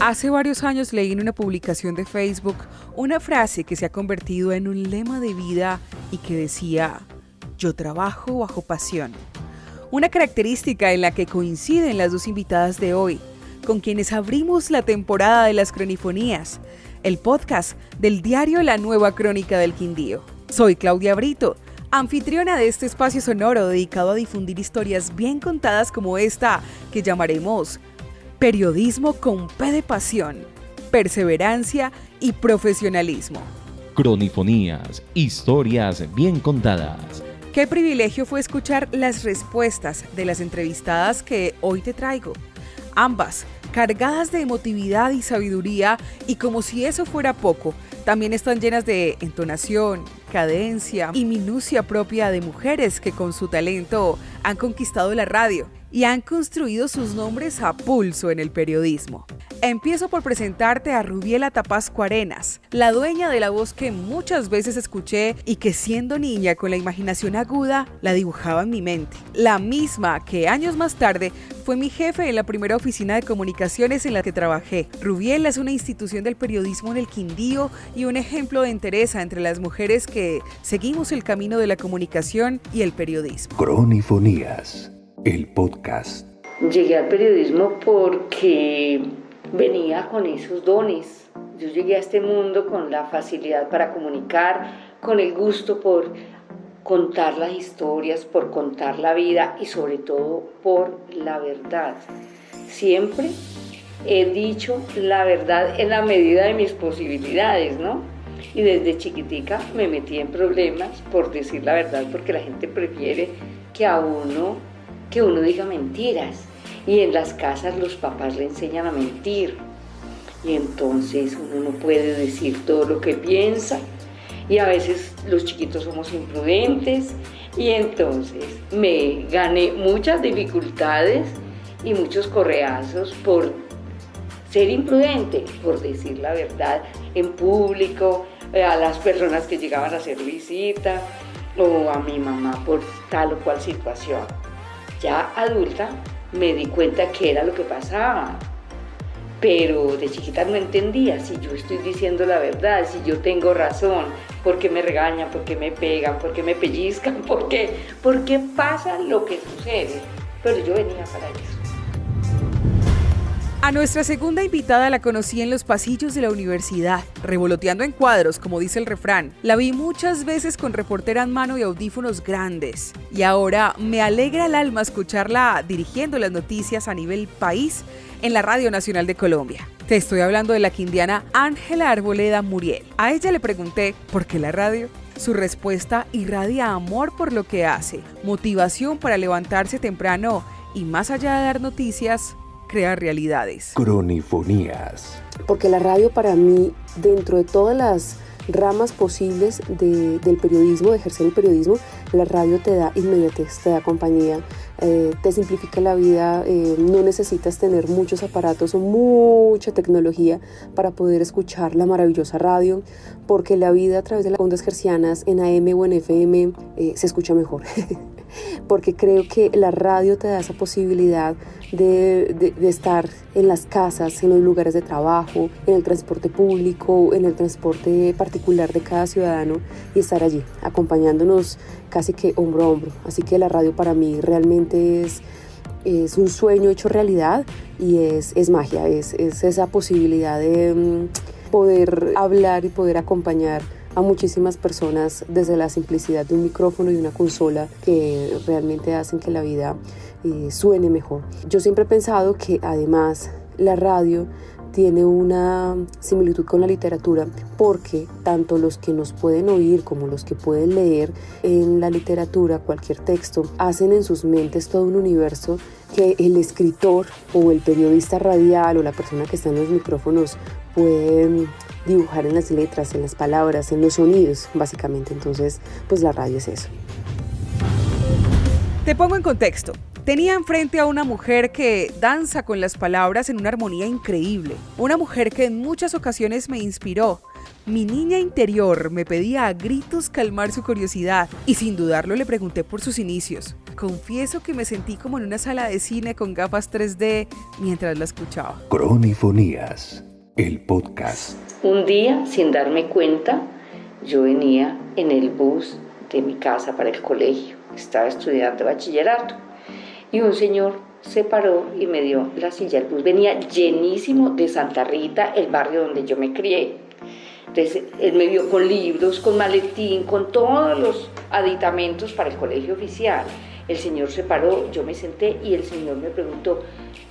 Hace varios años leí en una publicación de Facebook una frase que se ha convertido en un lema de vida y que decía: yo trabajo bajo pasión. Una característica en la que coinciden las dos invitadas de hoy, con quienes abrimos la temporada de las Cronifonías, el podcast del diario La Nueva Crónica del Quindío. Soy Claudia Brito, anfitriona de este espacio sonoro dedicado a difundir historias bien contadas como esta que llamaremos Periodismo con P de pasión, perseverancia y profesionalismo. Cronifonías, historias bien contadas. Qué privilegio fue escuchar las respuestas de las entrevistadas que hoy te traigo. Ambas cargadas de emotividad y sabiduría, y como si eso fuera poco, también están llenas de entonación, cadencia y minucia propia de mujeres que con su talento han conquistado la radio y han construido sus nombres a pulso en el periodismo. Empiezo por presentarte a Rubiela Tapasco Arenas, la dueña de la voz que muchas veces escuché y que siendo niña con la imaginación aguda la dibujaba en mi mente. La misma que años más tarde fue mi jefe en la primera oficina de comunicaciones en la que trabajé. Rubiela es una institución del periodismo en el Quindío y un ejemplo de entereza entre las mujeres que seguimos el camino de la comunicación y el periodismo. Cronifonías, el podcast. Llegué al periodismo porque venía con esos dones. Yo llegué a este mundo con la facilidad para comunicar, con el gusto por contar las historias, por contar la vida y sobre todo por la verdad. Siempre he dicho la verdad en la medida de mis posibilidades, ¿no? Y desde chiquitica me metí en problemas por decir la verdad, porque la gente prefiere que uno diga mentiras. Y en las casas los papás le enseñan a mentir. Y entonces uno no puede decir todo lo que piensa. Y a veces los chiquitos somos imprudentes. Y entonces me gané muchas dificultades y muchos correazos por ser imprudente, por decir la verdad en público, a las personas que llegaban a hacer visita o a mi mamá por tal o cual situación. Ya adulta me di cuenta que era lo que pasaba, pero de chiquita no entendía. Si yo estoy diciendo la verdad, si yo tengo razón, ¿por qué me regañan? ¿Por qué me pegan? ¿Por qué me pellizcan? ¿Por qué pasa lo que sucede? Pero yo venía para eso. A nuestra segunda invitada la conocí en los pasillos de la universidad, revoloteando en cuadros, como dice el refrán. La vi muchas veces con reportera en mano y audífonos grandes. Y ahora me alegra el alma escucarla dirigiendo las noticias a nivel país en la Radio Nacional de Colombia. Te estoy hablando de la quindiana Ángela Arboleda Muriel. A ella le pregunté ¿por qué la radio? Su respuesta irradia amor por lo que hace, motivación para levantarse temprano y más allá de dar noticias, crear realidades. Cronifonías. Porque la radio para mí, dentro de todas las ramas posibles del periodismo, de ejercer el periodismo, la radio te da inmediatez, te da compañía, te simplifica la vida, no necesitas tener muchos aparatos o mucha tecnología para poder escuchar la maravillosa radio, porque la vida a través de las ondas hercianas en AM o en FM se escucha mejor. Porque creo que la radio te da esa posibilidad de estar en las casas, en los lugares de trabajo, en el transporte público, en el transporte particular de cada ciudadano y estar allí, acompañándonos casi que hombro a hombro. Así que la radio para mí realmente es un sueño hecho realidad y es magia, es esa posibilidad de poder hablar y poder acompañar a muchísimas personas desde la simplicidad de un micrófono y una consola que realmente hacen que la vida suene mejor. Yo siempre he pensado que además la radio tiene una similitud con la literatura porque tanto los que nos pueden oír como los que pueden leer en la literatura cualquier texto hacen en sus mentes todo un universo que el escritor o el periodista radial o la persona que está en los micrófonos puede dibujar en las letras, en las palabras, en los sonidos, básicamente. Entonces, pues la radio es eso. Te pongo en contexto. Tenía enfrente a una mujer que danza con las palabras en una armonía increíble. Una mujer que en muchas ocasiones me inspiró. Mi niña interior me pedía a gritos calmar su curiosidad y sin dudarlo le pregunté por sus inicios. Confieso que me sentí como en una sala de cine con gafas 3D mientras la escuchaba. Cronifonías, el podcast. Un día, sin darme cuenta, yo venía en el bus de mi casa para el colegio. Estaba estudiando bachillerato y un señor se paró y me dio la silla. El bus venía llenísimo de Santa Rita, el barrio donde yo me crié. Entonces él me vio con libros, con maletín, con todos los aditamentos para el colegio oficial. El señor se paró, yo me senté y el señor me preguntó,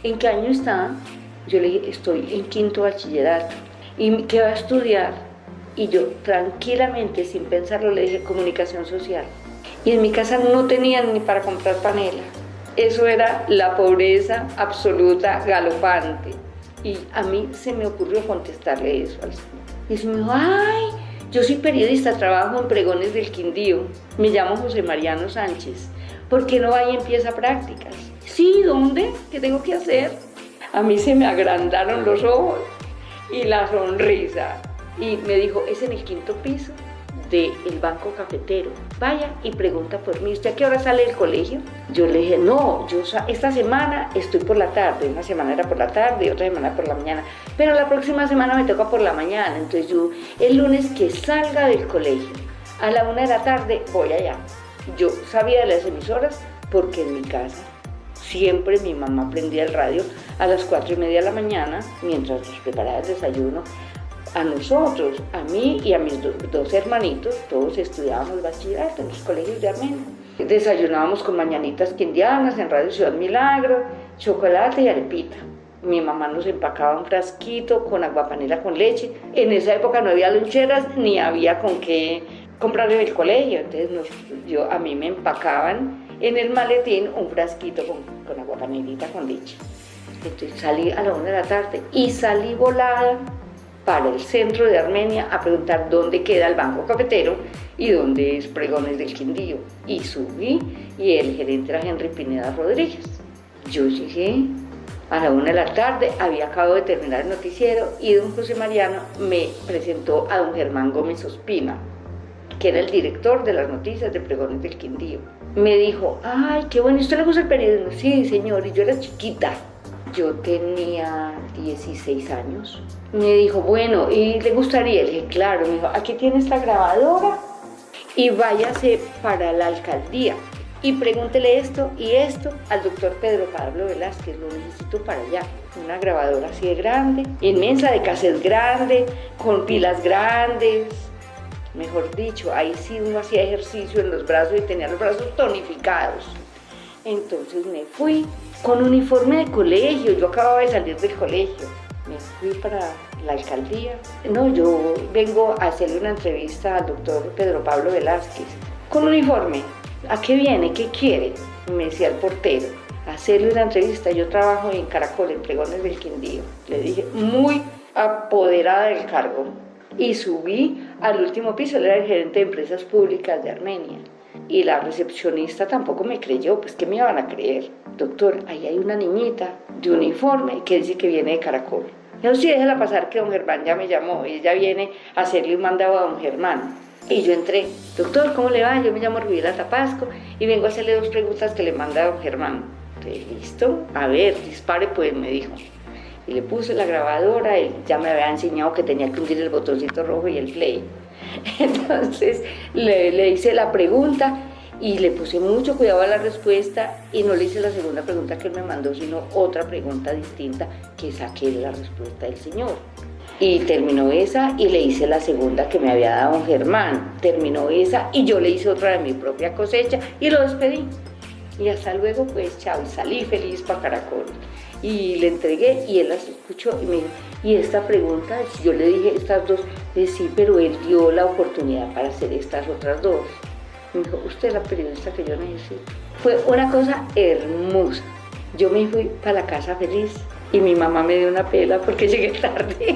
¿en qué año está? Yo le dije, estoy en quinto bachillerato. ¿Y qué va a estudiar? Y yo tranquilamente, sin pensarlo, le dije, comunicación social. Y en mi casa no tenían ni para comprar panela. Eso era la pobreza absoluta, galopante. Y a mí se me ocurrió contestarle eso al señor. Y se me dijo, ay, yo soy periodista, trabajo en Pregones del Quindío. Me llamo José Mariano Sánchez. ¿Por qué no va y empieza prácticas? Sí, ¿dónde? ¿Qué tengo que hacer? A mí se me agrandaron los ojos y la sonrisa. Y me dijo, es en el quinto piso del Banco Cafetero. Vaya y pregunta por mí. ¿Usted a qué hora sale del colegio? Yo le dije, no, yo esta semana estoy por la tarde. Una semana era por la tarde y otra semana por la mañana. Pero la próxima semana me toca por la mañana. Entonces yo, el lunes que salga del colegio, a la 1 de la tarde, voy allá. Yo sabía de las emisoras porque en mi casa siempre mi mamá prendía el radio a las 4:30 de la mañana mientras nos preparaba el desayuno. A nosotros, a mí y a mis dos hermanitos, todos estudiábamos bachillerato en los colegios de Armenia. Desayunábamos con mañanitas quindianas en Radio Ciudad Milagro, chocolate y arepita. Mi mamá nos empacaba un frasquito con aguapanela con leche. En esa época no había loncheras ni había con qué comprar en el colegio. Entonces a mí me empacaban en el maletín un frasquito con aguapanelita con leche. Entonces salí a la 1 de la tarde y salí volada para el centro de Armenia a preguntar dónde queda el Banco Cafetero y dónde es Pregones del Quindío. Y subí y el gerente era Henry Pineda Rodríguez. Yo llegué a la 1 de la tarde, había acabado de terminar el noticiero y don José Mariano me presentó a don Germán Gómez Ospina, que era el director de las noticias de Pregones del Quindío. Me dijo, ay, qué bueno, ¿usted le gusta el periodismo? Sí, señor, y yo era chiquita. Yo tenía 16 años. Me dijo, bueno, ¿y le gustaría? Le dije, claro. Me dijo, aquí tiene esta grabadora y váyase para la alcaldía y pregúntele esto y esto al doctor Pedro Pablo Velázquez, lo necesito para allá. Una grabadora así de grande, inmensa, de cassette grande, con pilas grandes. Mejor dicho, ahí sí uno hacía ejercicio en los brazos y tenía los brazos tonificados. Entonces me fui con uniforme de colegio, yo acababa de salir del colegio. Me fui para la alcaldía. No, yo vengo a hacerle una entrevista al doctor Pedro Pablo Velázquez. Con uniforme, ¿a qué viene? ¿Qué quiere? Me decía el portero. Hacerle una entrevista, yo trabajo en Caracol, en Pregones del Quindío. Le dije, muy apoderada del cargo. Y subí al último piso, él era el gerente de empresas públicas de Armenia. Y la recepcionista tampoco me creyó, pues ¿qué me iban a creer? Doctor, ahí hay una niñita de uniforme que dice que viene de Caracol. Yo sí, déjela pasar que don Germán ya me llamó y ella viene a hacerle un mandado a don Germán. Y yo entré, doctor, ¿cómo le va? Yo me llamo Rubiela Tapasco y vengo a hacerle 2 preguntas que le manda don Germán. Entonces, ¿listo? A ver, dispare pues, me dijo. Y le puse la grabadora, él ya me había enseñado que tenía que hundir el botoncito rojo y el play. Entonces le hice la pregunta y le puse mucho cuidado a la respuesta y no le hice la segunda pregunta que él me mandó, sino otra pregunta distinta que saqué de la respuesta del señor. Y terminó esa y le hice la segunda que me había dado don Germán. Terminó esa y yo le hice otra de mi propia cosecha y lo despedí. Y hasta luego, pues chao, y salí feliz para Caracol. Y le entregué y él las escuchó y me dijo, y esta pregunta, yo le dije estas 2, sí, pero él dio la oportunidad para hacer estas otras 2. Me dijo, usted es la periodista que yo necesito. Fue una cosa hermosa. Yo me fui para la casa feliz y mi mamá me dio una pela porque llegué tarde.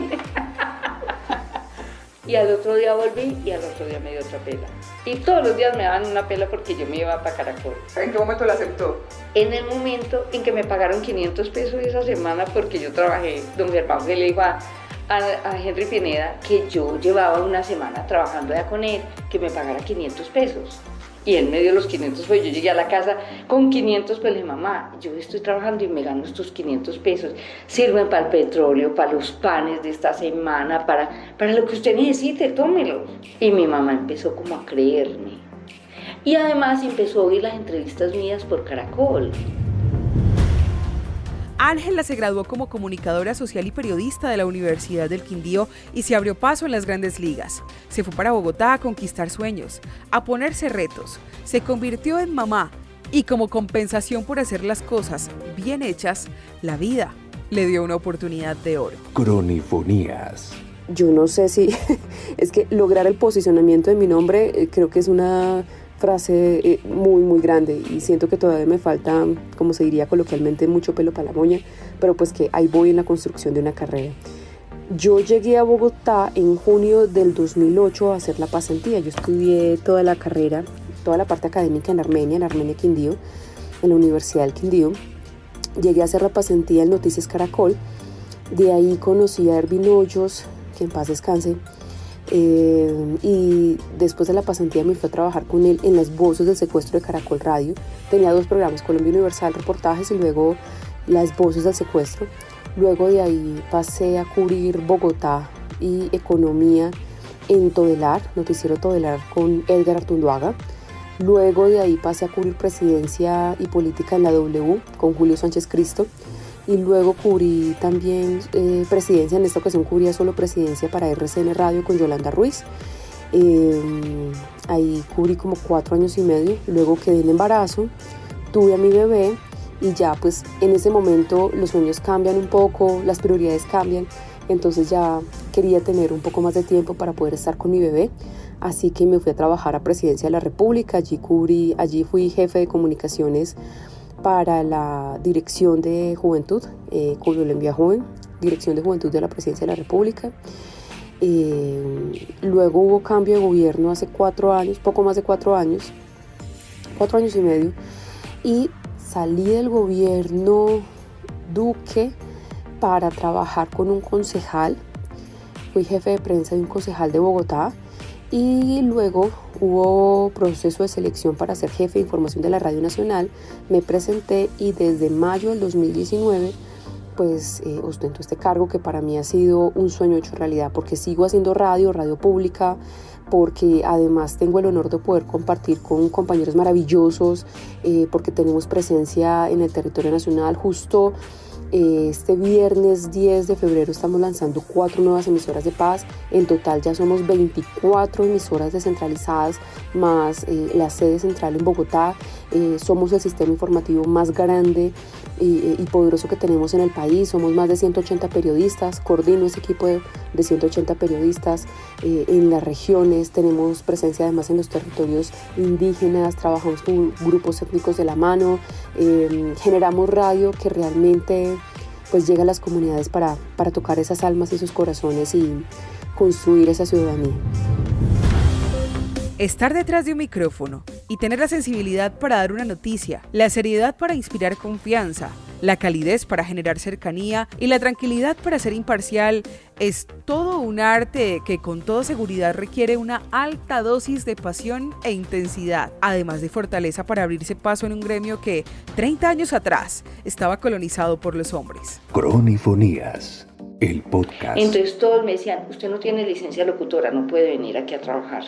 Y al otro día volví y al otro día me dio otra pela. Y todos los días me daban una pela porque yo me iba para Caracol. ¿En qué momento la aceptó? En el momento en que me pagaron 500 pesos esa semana porque yo trabajé, don Germán que le dijo a Henry Pineda que yo llevaba una semana trabajando ya con él, que me pagara 500 pesos. Y él me dio los 500 pesos, yo llegué a la casa con 500 pesos, le dije, mamá, yo estoy trabajando y me gano estos 500 pesos, sirven para el petróleo, para los panes de esta semana, para lo que usted necesite, tómelo. Y mi mamá empezó como a creerme. Y además empezó a oír las entrevistas mías por Caracol. Ángela se graduó como comunicadora social y periodista de la Universidad del Quindío y se abrió paso en las grandes ligas. Se fue para Bogotá a conquistar sueños, a ponerse retos. Se convirtió en mamá y como compensación por hacer las cosas bien hechas, la vida le dio una oportunidad de oro. Cronifonías. Yo no sé si es que lograr el posicionamiento de mi nombre creo que es una frase muy grande y siento que todavía me falta, como se diría coloquialmente, mucho pelo para la moña, pero pues que ahí voy en la construcción de una carrera. Yo llegué a Bogotá en junio del 2008 a hacer la pasantía. Yo estudié toda la carrera, toda la parte académica en Armenia Quindío, en la Universidad del Quindío. Llegué a hacer la pasantía en Noticias Caracol. De ahí conocí a Ervin Hoyos, que en paz descanse. Y después de la pasantía me fui a trabajar con él en las voces del secuestro de Caracol Radio. Tenía 2 programas, Colombia Universal, reportajes, y luego las voces del secuestro. Luego de ahí pasé a cubrir Bogotá y economía en Todelar, noticiero Todelar con Edgar Artunduaga. Luego de ahí pasé a cubrir presidencia y política en la W con Julio Sánchez Cristo. Y luego cubrí también presidencia, en esta ocasión cubría solo presidencia para RCN Radio con Yolanda Ruiz. Ahí cubrí como 4 años y medio, luego quedé en embarazo, tuve a mi bebé y ya pues en ese momento los sueños cambian un poco, las prioridades cambian, entonces ya quería tener un poco más de tiempo para poder estar con mi bebé, así que me fui a trabajar a Presidencia de la República, allí fui jefe de comunicaciones para la Dirección de Juventud, Colombia Joven, Dirección de Juventud de la Presidencia de la República. Luego hubo cambio de gobierno hace 4 años, poco más de 4 años, 4 años y medio, y salí del gobierno Duque para trabajar con un concejal. Fui jefe de prensa de un concejal de Bogotá. Y luego hubo proceso de selección para ser jefe de información de la Radio Nacional. Me presenté y desde mayo del 2019 pues ostento este cargo que para mí ha sido un sueño hecho realidad, porque sigo haciendo radio pública, porque además tengo el honor de poder compartir con compañeros maravillosos, porque tenemos presencia en el territorio nacional. Justo este viernes 10 de febrero estamos lanzando 4 nuevas emisoras de paz. En total ya somos 24 emisoras descentralizadas más la sede central en Bogotá. Somos el sistema informativo más grande y poderoso que tenemos en el país. Somos más de 180 periodistas. Coordino ese equipo de 180 periodistas en las regiones. Tenemos presencia además en los territorios indígenas. Trabajamos con grupos étnicos de la mano. Generamos radio que realmente pues llega a las comunidades para tocar esas almas y esos corazones y construir esa ciudadanía. Estar detrás de un micrófono y tener la sensibilidad para dar una noticia, la seriedad para inspirar confianza, la calidez para generar cercanía y la tranquilidad para ser imparcial es todo un arte que con toda seguridad requiere una alta dosis de pasión e intensidad, además de fortaleza para abrirse paso en un gremio que 30 años atrás estaba colonizado por los hombres. Cronifonías, el podcast. Entonces todos me decían, usted no tiene licencia locutora, no puede venir aquí a trabajar.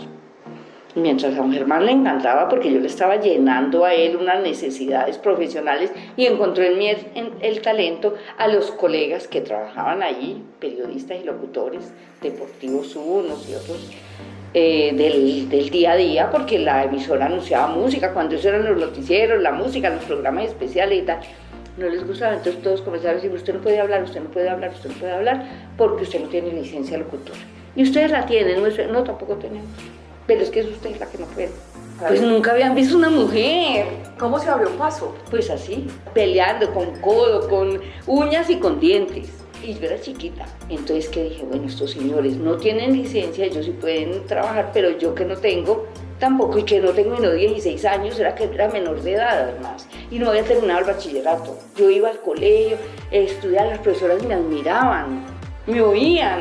Mientras a don Germán le encantaba porque yo le estaba llenando a él unas necesidades profesionales y encontró en mí el talento a los colegas que trabajaban allí, periodistas y locutores deportivos unos y otros del día a día, porque la emisora anunciaba música, cuando eso eran los noticieros, la música, los programas especiales y tal. No les gustaba, entonces todos comenzaron a decir, usted no puede hablar, usted no puede hablar, usted no puede hablar, porque usted no tiene licencia locutora. Y ustedes la tienen, no, tampoco tenemos. Pero es que es usted la que no puede. Pues nunca habían visto una mujer. ¿Cómo se abrió paso? Pues así, peleando con codo, con uñas y con dientes. y yo era chiquita. Entonces que dije, bueno, estos señores no tienen licencia, ellos sí pueden trabajar, pero yo que no tengo, tampoco, y que no tengo ni 16 años, era que era menor de edad además, y no había terminado el bachillerato. Yo iba al colegio, estudiaba, las profesoras me admiraban, me oían.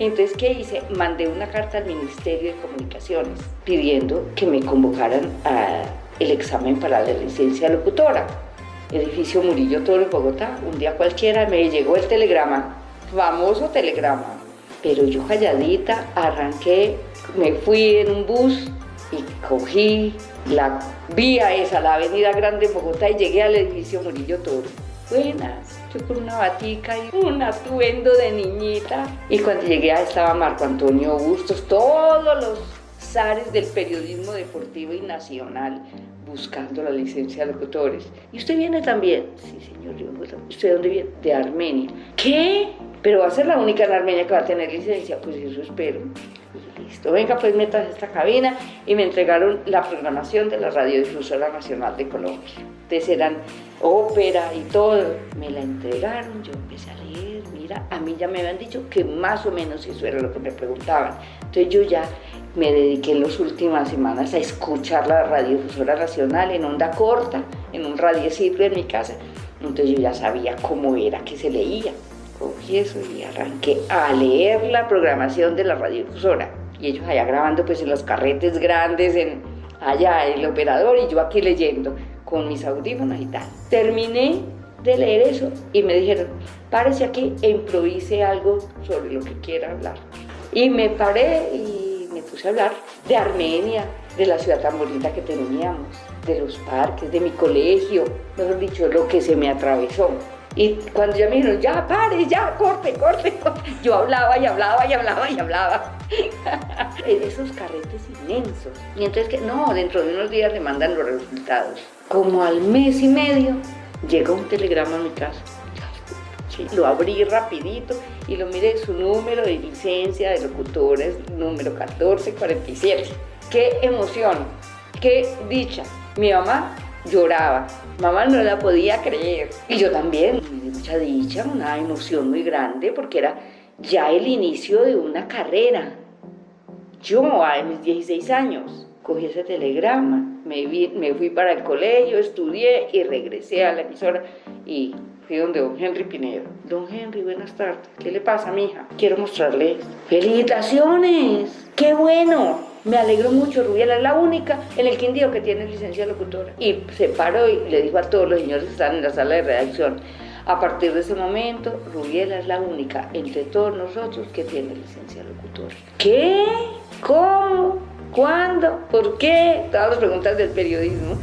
Entonces, ¿qué hice? Mandé una carta al Ministerio de Comunicaciones pidiendo que me convocaran al examen para la licencia de locutora. Edificio Murillo Toro en Bogotá. Un día cualquiera me llegó el telegrama, famoso telegrama. Pero yo calladita arranqué, me fui en un bus y cogí la vía esa, la avenida Grande en Bogotá, y llegué al edificio Murillo Toro. Buenas, yo con una batica y un atuendo de niñita. Y cuando llegué ahí estaba Marco Antonio Bustos, todos los zares del periodismo deportivo y nacional buscando la licencia de locutores. ¿Y usted viene también? Sí, señor, yo vengo también. ¿Usted de dónde viene? De Armenia. ¿Qué? Pero va a ser la única en Armenia que va a tener licencia. Pues eso espero. Y listo, venga, pues métase a esta cabina, y me entregaron la programación de la Radiodifusora Nacional de Colombia. Entonces eran ópera y todo. Me la entregaron, yo empecé a leer, mira, a mí ya me habían dicho que más o menos eso era lo que me preguntaban. Entonces yo ya me dediqué en las últimas semanas a escuchar la Radiodifusora Nacional en onda corta, en un radiecito en mi casa. Entonces yo ya sabía cómo era que se leía. Cogí eso y arranqué a leer la programación de la radiodifusora. Y ellos allá grabando pues en los carretes grandes, allá el operador, y yo aquí leyendo con mis audífonos y tal. Terminé de leer eso y me dijeron, párese aquí e improvise algo sobre lo que quiera hablar. Y me paré y me puse a hablar de Armenia, de la ciudad tan bonita que teníamos, de los parques, de mi colegio, mejor dicho, lo que se me atravesó. Y cuando ya me dijeron, ya pare, ya, corte, yo hablaba y hablaba y hablaba y hablaba. En esos carretes inmensos. Y entonces, no, dentro de unos días le mandan los resultados. Como al mes y medio, llegó un telegrama a mi casa. Sí, lo abrí rapidito y lo miré, su número de licencia de locutores, número 1447. ¡Qué emoción! ¡Qué dicha! Mi mamá lloraba. Mamá no la podía creer. Y yo también. Me dio mucha dicha, una emoción muy grande, porque era ya el inicio de una carrera. Yo, a mis 16 años, cogí ese telegrama, me fui para el colegio, estudié y regresé a la emisora y fui donde don Henry Pinedo. Don Henry, buenas tardes. ¿Qué le pasa, mija? Quiero mostrarle esto. ¡Felicitaciones! ¡Qué bueno! Me alegro mucho, Rubiela es la única en el Quindío que tiene licencia de locutora. Y se paró y le dijo a todos los señores que estaban en la sala de redacción, a partir de ese momento, Rubiela es la única entre todos nosotros que tiene licencia de locutora. ¿Qué? ¿Cómo? ¿Cuándo? ¿Por qué? Todas las preguntas del periodismo.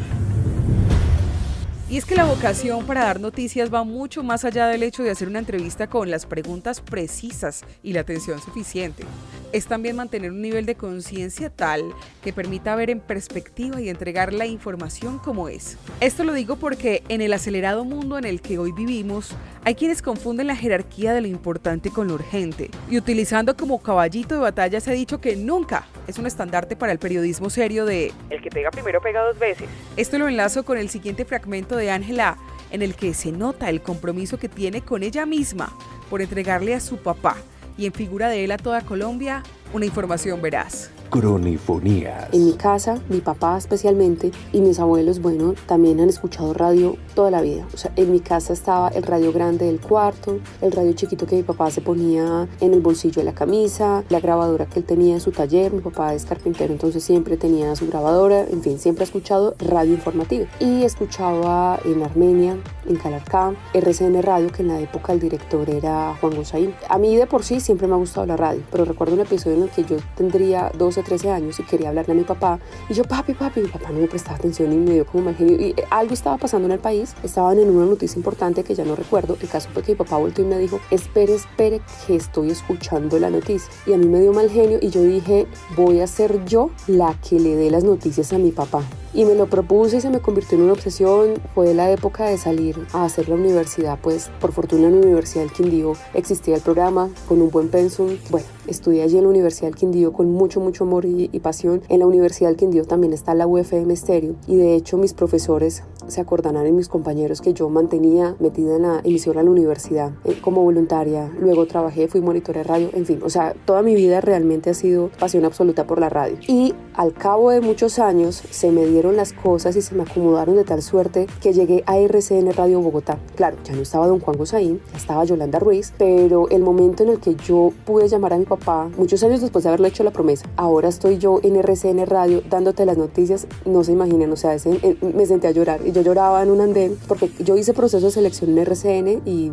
Y es que la vocación para dar noticias va mucho más allá del hecho de hacer una entrevista con las preguntas precisas y la atención suficiente. Es también mantener un nivel de conciencia tal que permita ver en perspectiva y entregar la información como es. Esto lo digo porque en el acelerado mundo en el que hoy vivimos, hay quienes confunden la jerarquía de lo importante con lo urgente. Y utilizando como caballito de batalla se ha dicho que nunca es un estandarte para el periodismo serio de el que pega primero pega dos veces. Esto lo enlazo con el siguiente fragmento de Ángela, en el que se nota el compromiso que tiene con ella misma por entregarle a su papá y en figura de él a toda Colombia una información veraz. Cronifonías. En mi casa, mi papá especialmente y mis abuelos, bueno, también han escuchado radio toda la vida. O sea, en mi casa estaba el radio grande del cuarto, el radio chiquito que mi papá se ponía en el bolsillo de la camisa, la grabadora que él tenía en su taller. Mi papá es carpintero, entonces siempre tenía su grabadora. En fin, siempre ha escuchado radio informativa. Y escuchaba en Armenia, en Calarcá, RCN Radio, que en la época el director era Juan Gosaín. A mí de por sí siempre me ha gustado la radio, pero recuerdo un episodio en el que yo tendría 12, 13 años y quería hablarle a mi papá, y yo, papi, mi papá no me prestaba atención y me dio como mal genio, y algo estaba pasando en el país, estaban en una noticia importante que ya no recuerdo. El caso fue que mi papá volteó y me dijo, espere, que estoy escuchando la noticia, y a mí me dio mal genio y yo dije, voy a ser yo la que le dé las noticias a mi papá. Y me lo propuse y se me convirtió en una obsesión. Fue la época de salir a hacer la universidad, pues por fortuna en la Universidad del Quindío existía el programa con un buen pensum. Bueno, Estudié allí en la Universidad del Quindío con mucho amor y pasión. En la Universidad del Quindío también está la UFM Estéreo y de hecho mis profesores se acordarán y mis compañeros que yo mantenía metida en la emisora de la universidad como voluntaria. Luego trabajé, fui monitora de radio, en fin, o sea, toda mi vida realmente ha sido pasión absoluta por la radio. Y al cabo de muchos años se me dieron las cosas y se me acomodaron de tal suerte que llegué a RCN Radio Bogotá. Claro, ya no estaba don Juan Gosaín, ya estaba Yolanda Ruiz, pero el momento en el que yo pude llamar a mi papá, muchos años después de haberle hecho la promesa, ahora estoy yo en RCN Radio dándote las noticias, no se imaginan, o sea, me senté a llorar y yo lloraba en un andén porque yo hice proceso de selección en RCN y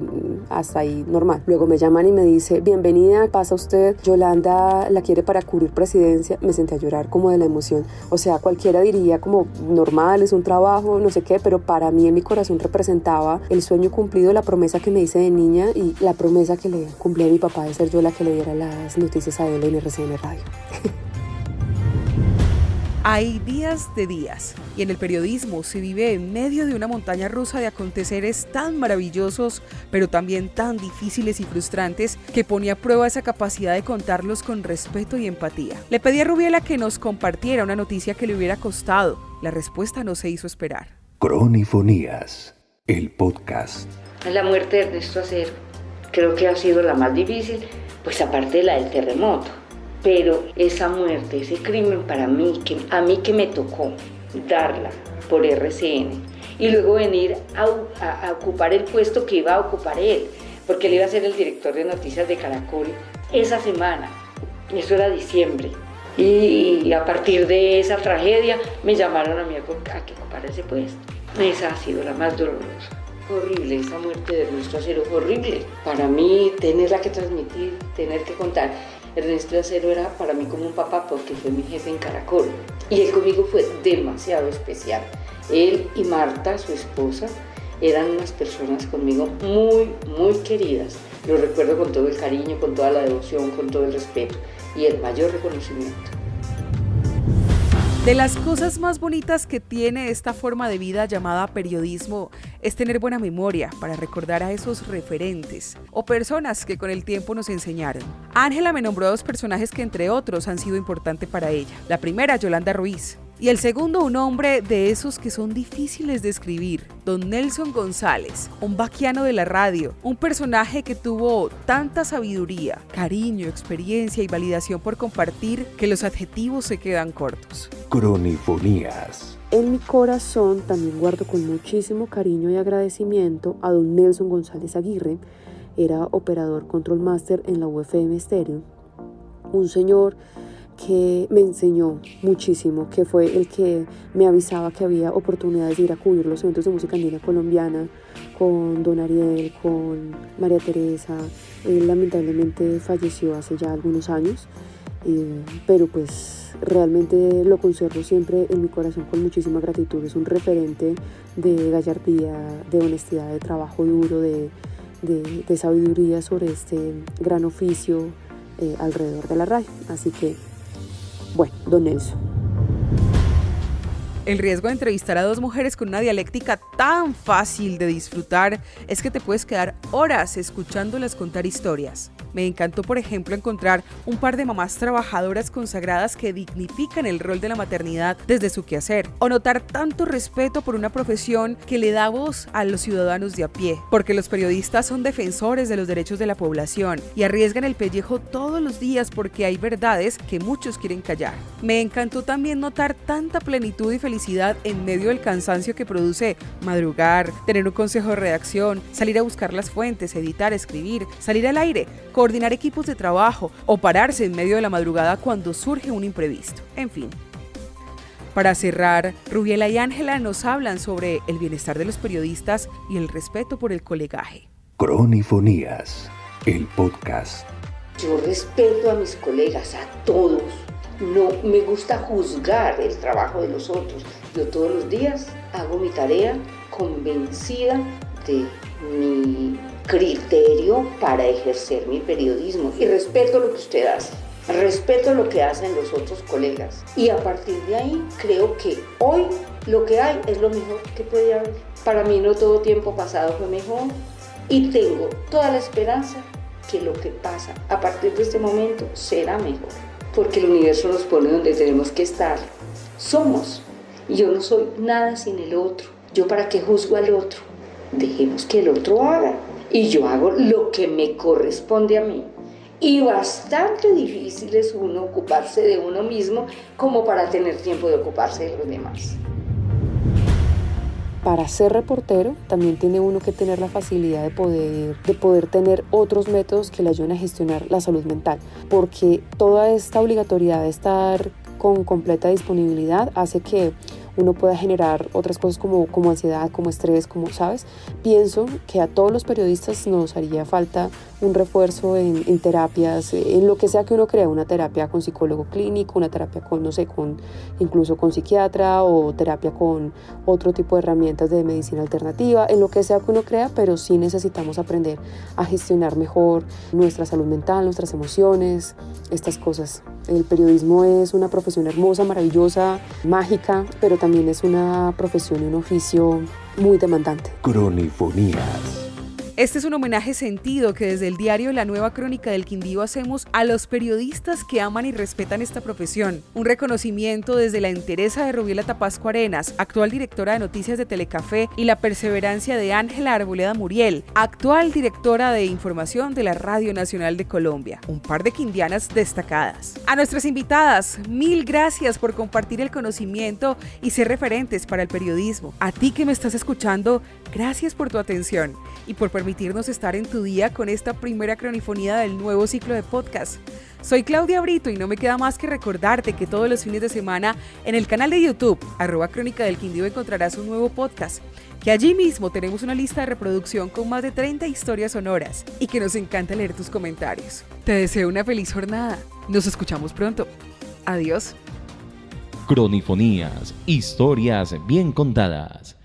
hasta ahí normal. Luego me llaman y me dice, bienvenida, pasa usted, Yolanda la quiere para cubrir presidencia. Me senté a llorar como de la emoción. O sea, cualquiera diría como normal, es un trabajo, no sé qué, pero para mí en mi corazón representaba el sueño cumplido, la promesa que me hice de niña y la promesa que le cumplí a mi papá de ser yo la que le diera las noticias a él en RCN Radio. Hay días de días y en el periodismo se vive en medio de una montaña rusa de aconteceres tan maravillosos, pero también tan difíciles y frustrantes que pone a prueba esa capacidad de contarlos con respeto y empatía. Le pedí a Rubiela que nos compartiera una noticia que le hubiera costado. La respuesta no se hizo esperar. Cronifonías, el podcast. La muerte de Ernesto Acero creo que ha sido la más difícil, pues aparte de la del terremoto. Pero esa muerte, ese crimen para mí, a mí que me tocó darla por RCN y luego venir a ocupar el puesto que iba a ocupar él, porque él iba a ser el director de noticias de Caracol esa semana, eso era diciembre, y a partir de esa tragedia me llamaron a mí a que ocupara ese puesto. Esa ha sido la más dolorosa. Horrible, esa muerte de Ernesto Acero, horrible. Para mí, tenerla que transmitir, tener que contar. Ernesto Acero era para mí como un papá porque fue mi jefe en Caracol y él conmigo fue demasiado especial. Él y Marta, su esposa, eran unas personas conmigo muy queridas. Lo recuerdo con todo el cariño, con toda la devoción, con todo el respeto y el mayor reconocimiento. De las cosas más bonitas que tiene esta forma de vida llamada periodismo es tener buena memoria para recordar a esos referentes o personas que con el tiempo nos enseñaron. Ángela me nombró a dos personajes que entre otros han sido importantes para ella. La primera, Yolanda Ruiz. Y el segundo, un hombre de esos que son difíciles de escribir, don Nelson González, un vaquiano de la radio, un personaje que tuvo tanta sabiduría, cariño, experiencia y validación por compartir que los adjetivos se quedan cortos. Cronifonías. En mi corazón también guardo con muchísimo cariño y agradecimiento a don Nelson González Aguirre, era operador Control Master en la UFM Estéreo, un señor que me enseñó muchísimo, que fue el que me avisaba que había oportunidades de ir a cubrir los eventos de música andina colombiana con don Ariel, con María Teresa. Él lamentablemente falleció hace ya algunos años, pero pues realmente lo conservo siempre en mi corazón con muchísima gratitud. Es un referente de gallardía, de honestidad, de trabajo duro, de sabiduría sobre este gran oficio alrededor de la radio. Así que bueno, don Nelson. El riesgo de entrevistar a dos mujeres con una dialéctica tan fácil de disfrutar es que te puedes quedar horas escuchándolas contar historias. Me encantó, por ejemplo, encontrar un par de mamás trabajadoras consagradas que dignifican el rol de la maternidad desde su quehacer, o notar tanto respeto por una profesión que le da voz a los ciudadanos de a pie, porque los periodistas son defensores de los derechos de la población y arriesgan el pellejo todos los días porque hay verdades que muchos quieren callar. Me encantó también notar tanta plenitud y felicidad en medio del cansancio que produce madrugar, tener un consejo de redacción, salir a buscar las fuentes, editar, escribir, salir al aire, coordinar equipos de trabajo o pararse en medio de la madrugada cuando surge un imprevisto. En fin. Para cerrar, Rubiela y Ángela nos hablan sobre el bienestar de los periodistas y el respeto por el colegaje. Cronifonías, el podcast. Yo respeto a mis colegas, a todos. No me gusta juzgar el trabajo de los otros. Yo todos los días hago mi tarea convencida de mi criterio para ejercer mi periodismo y respeto lo que usted hace, respeto lo que hacen los otros colegas y a partir de ahí creo que hoy lo que hay es lo mejor que puede haber. Para mí no todo tiempo pasado fue mejor y tengo toda la esperanza que lo que pasa a partir de este momento será mejor, porque el universo nos pone donde tenemos que estar. Somos, y yo no soy nada sin el otro. ¿Yo para qué juzgo al otro? Dejemos que el otro haga, y yo hago lo que me corresponde a mí. Y bastante difícil es uno ocuparse de uno mismo como para tener tiempo de ocuparse de los demás. Para ser reportero también tiene uno que tener la facilidad de poder tener otros métodos que le ayuden a gestionar la salud mental, porque toda esta obligatoriedad de estar con completa disponibilidad hace que uno pueda generar otras cosas como ansiedad, como estrés, como, ¿sabes? Pienso que a todos los periodistas nos haría falta un refuerzo en terapias, en lo que sea que uno crea, una terapia con psicólogo clínico, una terapia con, no sé, incluso con psiquiatra o terapia con otro tipo de herramientas de medicina alternativa, en lo que sea que uno crea, pero sí necesitamos aprender a gestionar mejor nuestra salud mental, nuestras emociones, estas cosas. El periodismo es una profesión hermosa, maravillosa, mágica, pero también es una profesión y un oficio muy demandante. Cronifonías. Este es un homenaje sentido que desde el diario La Nueva Crónica del Quindío hacemos a los periodistas que aman y respetan esta profesión. Un reconocimiento desde la entereza de Rubiela Tapasco Arenas, actual directora de noticias de Telecafé, y la perseverancia de Ángela Arboleda Muriel, actual directora de información de la Radio Nacional de Colombia. Un par de quindianas destacadas. A nuestras invitadas, mil gracias por compartir el conocimiento y ser referentes para el periodismo. A ti que me estás escuchando, gracias por tu atención y por permitirnos estar en tu día con esta primera cronifonía del nuevo ciclo de podcast. Soy Claudia Brito y no me queda más que recordarte que todos los fines de semana en el canal de YouTube, @Crónica del Quindío, encontrarás un nuevo podcast, que allí mismo tenemos una lista de reproducción con más de 30 historias sonoras y que nos encanta leer tus comentarios. Te deseo una feliz jornada. Nos escuchamos pronto. Adiós. Cronifonías, historias bien contadas.